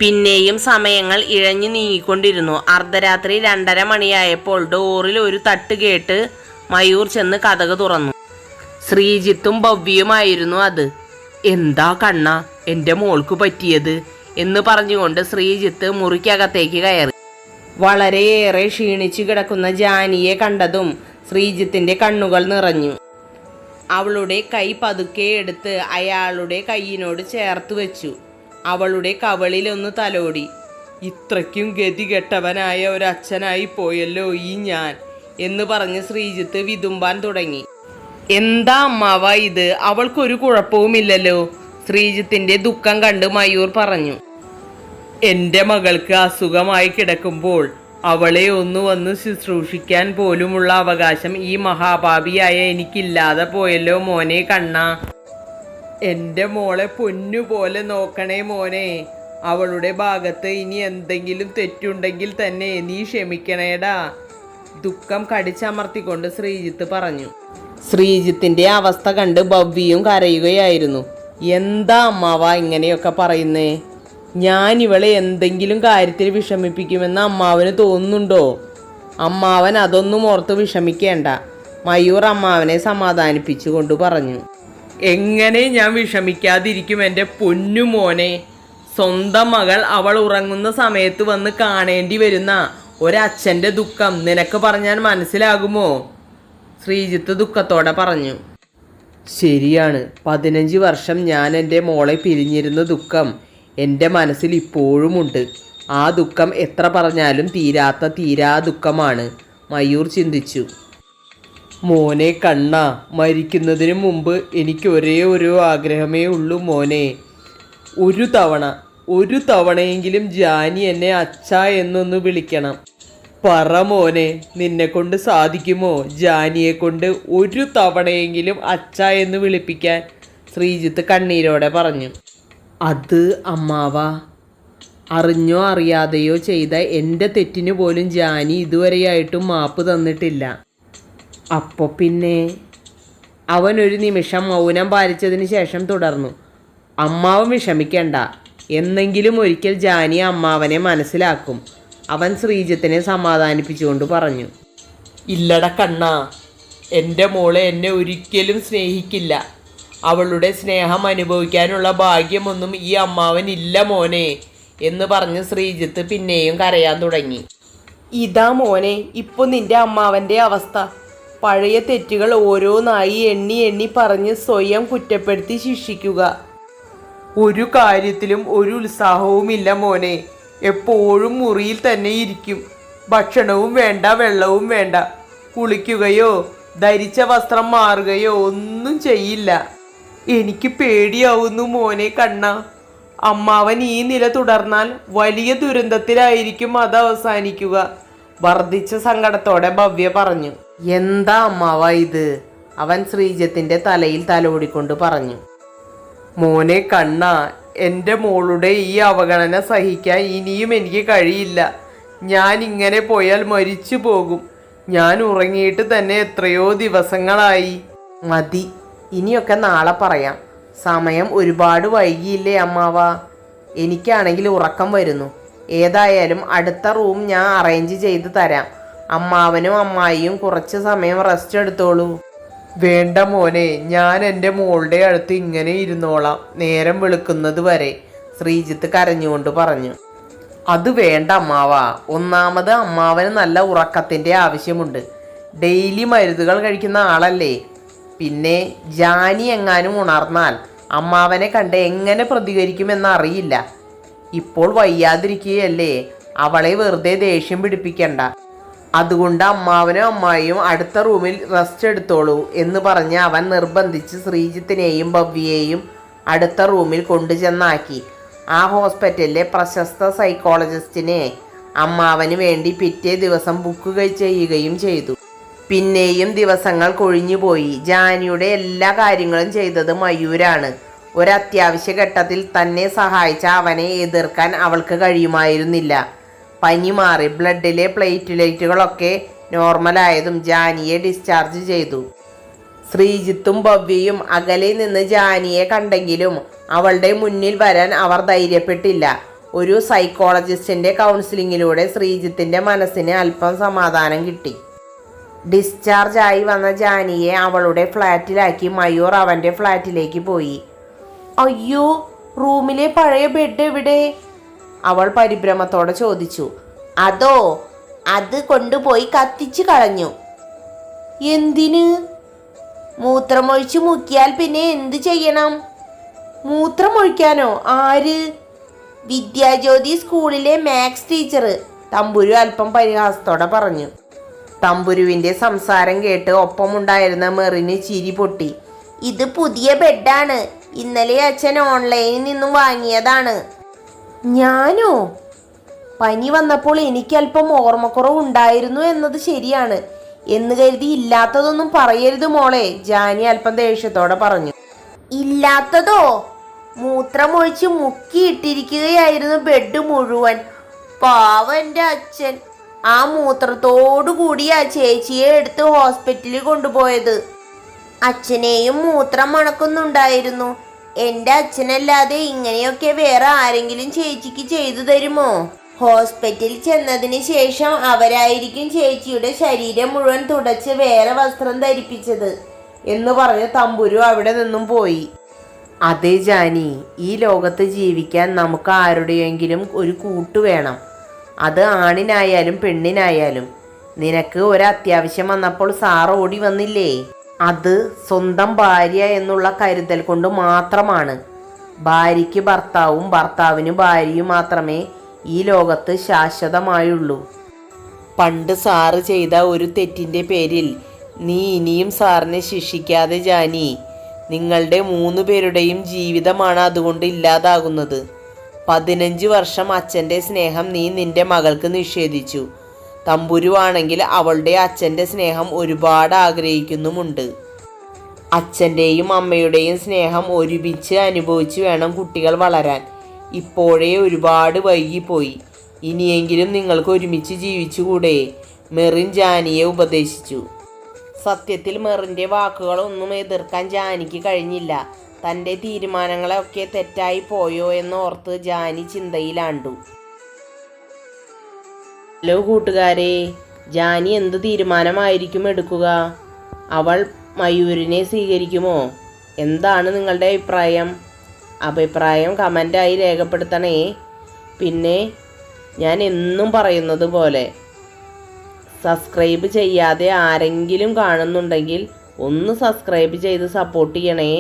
പിന്നെയും സമയങ്ങൾ ഇഴഞ്ഞു നീങ്ങിക്കൊണ്ടിരുന്നു. അർദ്ധരാത്രി 2:30 മണിയായപ്പോൾ ഡോറിൽ ഒരു തട്ട് കേട്ട് മയൂർ ചെന്ന് കതക് തുറന്നു. ശ്രീജിത്തും ഭവ്യയുമായിരുന്നു അത്. "എന്താ കണ്ണ എൻ്റെ മോൾക്ക് പറ്റിയത്?" എന്ന് പറഞ്ഞുകൊണ്ട് ശ്രീജിത്ത് മുറിക്കകത്തേക്ക് കയറി. വളരെയേറെ ക്ഷീണിച്ചു കിടക്കുന്ന ജാനിയെ കണ്ടതും ശ്രീജിത്തിൻ്റെ കണ്ണുകൾ നിറഞ്ഞു. അവളുടെ കൈ പതുക്കെ എടുത്ത് അയാളുടെ കൈയിനോട് ചേർത്ത് വെച്ചു. അവളുടെ കവളിലൊന്ന് തലോടി. "ഇത്രയ്ക്കും ഗതികെട്ടവനായ ഒരച്ഛനായി പോയല്ലോ ഈ ഞാൻ" എന്ന് പറഞ്ഞ് ശ്രീജിത്ത് വിതുമ്പാൻ തുടങ്ങി. "എന്താ അമ്മാവ ഇത്? അവൾക്കൊരു കുഴപ്പവുമില്ലല്ലോ." ശ്രീജിത്തിൻ്റെ ദുഃഖം കണ്ട് മയൂർ പറഞ്ഞു. "എൻ്റെ മകൾക്ക് അസുഖമായി കിടക്കുമ്പോൾ അവളെ ഒന്ന് വന്ന് ശുശ്രൂഷിക്കാൻ പോലുമുള്ള അവകാശം ഈ മഹാപാപിയായ എനിക്കില്ലാതെ പോയല്ലോ മോനെ കണ്ണ. എൻ്റെ മോളെ പൊന്നുപോലെ നോക്കണേ മോനെ. അവളുടെ ഭാഗത്ത് ഇനി എന്തെങ്കിലും തെറ്റുണ്ടെങ്കിൽ തന്നെ നീ ക്ഷമിക്കണേടാ." ദുഃഖം കടിച്ചമർത്തിക്കൊണ്ട് ശ്രീജിത്ത് പറഞ്ഞു. ശ്രീജിത്തിൻ്റെ അവസ്ഥ കണ്ട് ഭവ്യയും കരയുകയായിരുന്നു. "എന്താ അമ്മാവ ഇങ്ങനെയൊക്കെ പറയുന്നേ? ഞാൻ ഇവളെ എന്തെങ്കിലും കാര്യത്തിൽ വിഷമിപ്പിക്കുമെന്ന് അമ്മാവന് തോന്നുന്നുണ്ടോ?" "അമ്മാവൻ അതൊന്നും ഓർത്ത് വിഷമിക്കേണ്ട." മയൂർ അമ്മാവനെ സമാധാനിപ്പിച്ചുകൊണ്ട് പറഞ്ഞു. "എങ്ങനെ ഞാൻ വിഷമിക്കാതിരിക്കും എൻ്റെ പൊന്നു മോനെ? സ്വന്തം മകൾ അവൾ ഉറങ്ങുന്ന സമയത്ത് വന്ന് കാണേണ്ടി വരുന്ന ഒരച്ഛൻ്റെ ദുഃഖം നിനക്ക് പറഞ്ഞാൽ മനസ്സിലാകുമോ?" ശ്രീജിത്ത് ദുഃഖത്തോടെ പറഞ്ഞു. "ശരിയാണ്, 15 വർഷം ഞാൻ എൻ്റെ മോളെ പിരിഞ്ഞിരുന്ന ദുഃഖം എൻ്റെ മനസ്സിൽ ഇപ്പോഴുമുണ്ട്. ആ ദുഃഖം എത്ര പറഞ്ഞാലും തീരാ ദുഃഖമാണ്." മയൂർ ചിന്തിച്ചു. "മോനെ കണ്ണ, മരിക്കുന്നതിന് മുമ്പ് എനിക്ക് ഒരേ ഒരു ആഗ്രഹമേ ഉള്ളൂ മോനെ. ഒരു തവണയെങ്കിലും ജാനി എന്നെ അച്ഛാ എന്നൊന്ന് വിളിക്കണം. പറ മോനെ, നിന്നെ കൊണ്ട് സാധിക്കുമോ ജാനിയെ കൊണ്ട് ഒരു തവണയെങ്കിലും അച്ഛാ എന്ന് വിളിപ്പിക്കാൻ?" ശ്രീജിത്ത് കണ്ണീരോടെ പറഞ്ഞു. "അത് അമ്മാവ, അറിഞ്ഞോ അറിയാതെയോ ചെയ്ത എൻ്റെ തെറ്റിന് പോലും ജാനി ഇതുവരെയായിട്ടും മാപ്പ് തന്നിട്ടില്ല." "അപ്പോൾ പിന്നെ?" അവൻ ഒരു നിമിഷം മൗനം പാലിച്ചതിന് ശേഷം തുടർന്നു. "അമ്മാവൻ വിഷമിക്കേണ്ട. എന്നെങ്കിലും ഒരിക്കൽ ജാനി അമ്മാവനെ മനസ്സിലാക്കും." അവൻ ശ്രീജിത്തിനെ സമാധാനിപ്പിച്ചുകൊണ്ട് പറഞ്ഞു. "ഇല്ലട കണ്ണ, എൻ്റെ മോളെ എന്നെ ഒരിക്കലും സ്നേഹിക്കില്ല. അവളുടെ സ്നേഹം അനുഭവിക്കാനുള്ള ഭാഗ്യമൊന്നും ഈ അമ്മാവൻ ഇല്ല മോനെ" എന്ന് പറഞ്ഞ് ശ്രീജിത്ത് പിന്നെയും കരയാൻ തുടങ്ങി. "ഇതാ മോനെ ഇപ്പോൾ നിന്റെ അമ്മാവൻ്റെ അവസ്ഥ. പഴയ തെറ്റുകൾ ഓരോന്നായി എണ്ണി പറഞ്ഞ് സ്വയം കുറ്റപ്പെടുത്തി ശിക്ഷിക്കുക. ഒരു കാര്യത്തിലും ഒരു ഉത്സാഹവുമില്ല മോനെ. എപ്പോഴും മുറിയിൽ തന്നെ ഇരിക്കും. ഭക്ഷണവും വേണ്ട, വെള്ളവും വേണ്ട. കുളിക്കുകയോ ധരിച്ച വസ്ത്രം മാറുകയോ ഒന്നും ചെയ്യില്ല. എനിക്ക് പേടിയാവുന്നു മോനെ കണ്ണ. അമ്മാവൻ ഈ നില തുടർന്നാൽ വലിയ ദുരന്തത്തിലായിരിക്കും അത് അവസാനിക്കുക." വർദ്ധിച്ച സങ്കടത്തോടെ ഭവ്യ പറഞ്ഞു. "എന്താ അമ്മാവ ഇത്?" അവൻ ശ്രീജിത്തിൻ്റെ തലയിൽ തലോടിക്കൊണ്ട് പറഞ്ഞു. "മോനെ കണ്ണ, എൻ്റെ മോളുടെ ഈ അവഗണന സഹിക്കാൻ ഇനിയും എനിക്ക് കഴിയില്ല. ഞാൻ ഇങ്ങനെ പോയാൽ മരിച്ചു പോകും. ഞാൻ ഉറങ്ങിയിട്ട് തന്നെ എത്രയോ ദിവസങ്ങളായി." "മതി, ഇനിയൊക്കെ നാളെ പറയാം. സമയം ഒരുപാട് വൈകിയില്ലേ അമ്മാവ? എനിക്കാണെങ്കിൽ ഉറക്കം വരുന്നു. ഏതായാലും അടുത്ത റൂം ഞാൻ അറേഞ്ച് ചെയ്ത് തരാം. അമ്മാവനും അമ്മായിയും കുറച്ച് സമയം റെസ്റ്റ് എടുത്തോളൂ." "വേണ്ട മോനെ, ഞാൻ എൻ്റെ മോളുടെ അടുത്ത് ഇങ്ങനെ ഇരുന്നോളാം നേരം വെളുക്കുന്നത് വരെ." ശ്രീജിത്ത് കരഞ്ഞുകൊണ്ട് പറഞ്ഞു. "അത് വേണ്ട അമ്മാവ. ഒന്നാമത് അമ്മാവന് നല്ല ഉറക്കത്തിൻ്റെ ആവശ്യമുണ്ട്. ഡെയിലി മരുന്നുകൾ കഴിക്കുന്ന ആളല്ലേ. പിന്നെ ജാനി എങ്ങാനും ഉണർന്നാൽ അമ്മാവനെ കണ്ട് എങ്ങനെ പ്രതികരിക്കുമെന്ന് അറിയില്ല. ഇപ്പോൾ വയ്യാതിരിക്കുകയല്ലേ. അവളെ വെറുതെ ദേഷ്യം പിടിപ്പിക്കണ്ട. അതുകൊണ്ട് അമ്മാവനും അമ്മായിയും അടുത്ത റൂമിൽ റെസ്റ്റ് എടുത്തോളൂ" എന്ന് പറഞ്ഞ് അവൻ നിർബന്ധിച്ച് ശ്രീജിത്തിനെയും ഭവ്യയെയും അടുത്ത റൂമിൽ കൊണ്ടുചെന്നാക്കി. ആ ഹോസ്പിറ്റലിലെ പ്രശസ്ത സൈക്കോളജിസ്റ്റിനെ അമ്മാവന് വേണ്ടി പിറ്റേ ദിവസം ബുക്ക് ചെയ്യുകയും ചെയ്തു. പിന്നെയും ദിവസങ്ങൾ കൊഴിഞ്ഞുപോയി. ജാനിയുടെ എല്ലാ കാര്യങ്ങളും ചെയ്തത് മയൂരാണ്. ഒരത്യാവശ്യ ഘട്ടത്തിൽ തന്നെ സഹായിച്ച അവനെ എതിർക്കാൻ അവൾക്ക് കഴിയുമായിരുന്നില്ല. പനി മാറി ബ്ലഡിലെ പ്ലേറ്റ്ലെറ്റുകളൊക്കെ നോർമലായതും ജാനിയെ ഡിസ്ചാർജ് ചെയ്തു. ശ്രീജിത്തും ഭവ്യയും അകലെ നിന്ന് ജാനിയെ കണ്ടെങ്കിലും അവളുടെ മുന്നിൽ വരാൻ അവർ ധൈര്യപ്പെട്ടില്ല. ഒരു സൈക്കോളജിസ്റ്റിൻ്റെ കൗൺസിലിങ്ങിലൂടെ ശ്രീജിത്തിൻ്റെ മനസ്സിന് അല്പം സമാധാനം കിട്ടി. ഡിസ്ചാർജ് ആയി വന്ന ജാനിയെ അവളുടെ ഫ്ലാറ്റിലാക്കി മയൂർ അവൻ്റെ ഫ്ലാറ്റിലേക്ക് പോയി. അയ്യോ, റൂമിലെ പഴയ ബെഡ് എവിടെ? അവൾ പരിഭ്രമത്തോടെ ചോദിച്ചു. അത് കൊണ്ടുപോയി കത്തിച്ചു കളഞ്ഞു. എന്തിന്? മൂത്രമൊഴിച്ച് മുക്കിയാൽ പിന്നെ എന്ത് ചെയ്യണം? മൂത്രമൊഴിക്കാനോ? ആര്? വിദ്യാജ്യോതി സ്കൂളിലെ മാത്സ് ടീച്ചർ, തമ്പുരു അല്പം പരിഹാസത്തോടെ പറഞ്ഞു. തമ്പുരുവിൻ്റെ സംസാരം കേട്ട് ഒപ്പമുണ്ടായിരുന്ന മെറിന് ചിരി പൊട്ടി. ഇത് പുതിയ ബെഡാണ്, ഇന്നലെ അച്ഛൻ ഓൺലൈനിൽ നിന്നും വാങ്ങിയതാണ്. ഞാനോ? പനി വന്നപ്പോൾ എനിക്കല്പം ഓർമ്മക്കുറവുണ്ടായിരുന്നു എന്നത് ശരിയാണ്. എന്ന് കരുതി ഇല്ലാത്തതൊന്നും പറയരുത് മോളെ, ജാനി അല്പം ദേഷ്യത്തോടെ പറഞ്ഞു. ഇല്ലാത്തതോ? മൂത്രമൊഴിച്ച് മുക്കിയിട്ടിരിക്കുകയായിരുന്നു ബെഡ് മുഴുവൻ. പാവന്റെ അച്ഛൻ. ആ മൂത്രത്തോടു കൂടിയാ ചേച്ചിയെ എടുത്ത് ഹോസ്പിറ്റലിൽ കൊണ്ടുപോയത്. അച്ഛനെയും മൂത്രം മണക്കുന്നുണ്ടായിരുന്നു. എൻ്റെ അച്ഛനല്ലാതെ ഇങ്ങനെയൊക്കെ വേറെ ആരെങ്കിലും ചേച്ചിക്ക് ചെയ്തു തരുമോ? ഹോസ്പിറ്റലിൽ ചെന്നതിന് ശേഷം അവരായിരിക്കും ചേച്ചിയുടെ ശരീരം മുഴുവൻ തുടച്ച് വേറെ വസ്ത്രം ധരിപ്പിച്ചത് എന്ന് പറഞ്ഞ് തമ്പുരു അവിടെ നിന്നും പോയി. അതെ ജാനി, ഈ ലോകത്ത് ജീവിക്കാൻ നമുക്ക് ആരുടെയെങ്കിലും ഒരു കൂട്ട് വേണം. അത് ആണിനായാലും പെണ്ണിനായാലും. നിനക്ക് ഒരത്യാവശ്യം വന്നപ്പോൾ സാർ ഓടി വന്നില്ലേ? അത് സ്വന്തം ഭാര്യ എന്നുള്ള കരുതൽ കൊണ്ട് മാത്രമാണ്. ഭാര്യയ്ക്ക് ഭർത്താവും ഭർത്താവിന് ഭാര്യയും മാത്രമേ ഈ ലോകത്ത് ശാശ്വതമായുള്ളൂ. പണ്ട് സാറ് ചെയ്ത ഒരു തെറ്റിൻ്റെ പേരിൽ നീ ഇനിയും സാറിനെ ശിക്ഷിക്കാതെ ജാനി. നിങ്ങളുടെ 3 പേരുടെയും ജീവിതമാണ് അതുകൊണ്ട് ഇല്ലാതാകുന്നത്. 15 വർഷം അച്ഛൻ്റെ സ്നേഹം നീ നിന്റെ മകൾക്ക് നിഷേധിച്ചു. തമ്പുരുവാണെങ്കിൽ അവളുടെ അച്ഛൻ്റെ സ്നേഹം ഒരുപാട് ആഗ്രഹിക്കുന്നുമുണ്ട്. അച്ഛൻ്റെയും അമ്മയുടെയും സ്നേഹം ഒരുമിച്ച് അനുഭവിച്ച് വേണം കുട്ടികൾ വളരാൻ. ഇപ്പോഴേ ഒരുപാട് വൈകിപ്പോയി. ഇനിയെങ്കിലും നിങ്ങൾക്ക് ഒരുമിച്ച് ജീവിച്ചുകൂടെ? മെറിൻ ജാനിയെ ഉപദേശിച്ചു. സത്യത്തിൽ മെറിൻ്റെ വാക്കുകളൊന്നും എതിർക്കാൻ ജാനിക്ക് കഴിഞ്ഞില്ല. തൻ്റെ തീരുമാനങ്ങളൊക്കെ തെറ്റായി പോയോ എന്നോർത്ത് ജാനി ചിന്തയിലാണ്ടു. ഹലോ കൂട്ടുകാരെ, ജാനി എന്ത് തീരുമാനമായിരിക്കും എടുക്കുക? അവൾ മയൂരിനെ സ്വീകരിക്കുമോ? എന്താണ് നിങ്ങളുടെ അഭിപ്രായം കമൻ്റായി രേഖപ്പെടുത്തണേ. പിന്നെ ഞാൻ എന്നും പറയുന്നത് പോലെ സബ്സ്ക്രൈബ് ചെയ്യാതെ ആരെങ്കിലും കാണുന്നുണ്ടെങ്കിൽ ഒന്ന് സബ്സ്ക്രൈബ് ചെയ്ത് സപ്പോർട്ട് ചെയ്യണേ.